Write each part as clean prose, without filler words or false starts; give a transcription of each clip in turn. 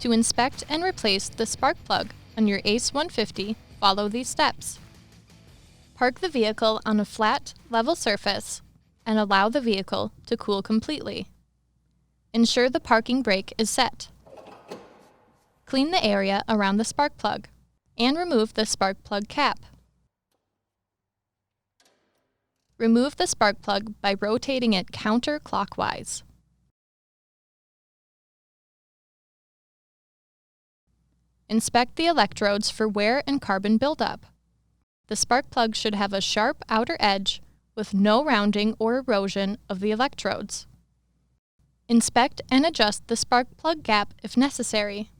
To inspect and replace the spark plug on your ACE 150, follow these steps. Park the vehicle on a flat, level surface and allow the vehicle to cool completely. Ensure the parking brake is set. Clean the area around the spark plug and remove the spark plug cap. Remove the spark plug by rotating it counterclockwise. Inspect the electrodes for wear and carbon buildup. The spark plug should have a sharp outer edge with no rounding or erosion of the electrodes. Inspect and adjust the spark plug gap if necessary.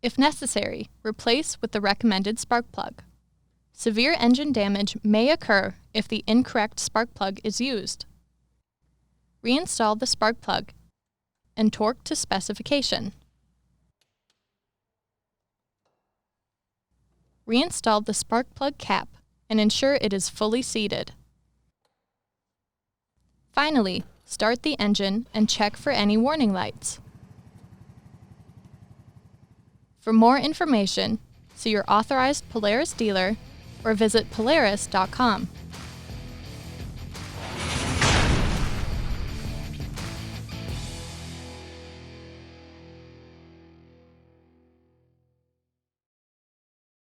If necessary, replace with the recommended spark plug. Severe engine damage may occur if the incorrect spark plug is used. Reinstall the spark plug and torque to specification. Reinstall the spark plug cap and ensure it is fully seated. Finally, start the engine and check for any warning lights. For more information, see your authorized Polaris dealer or visit polaris.com.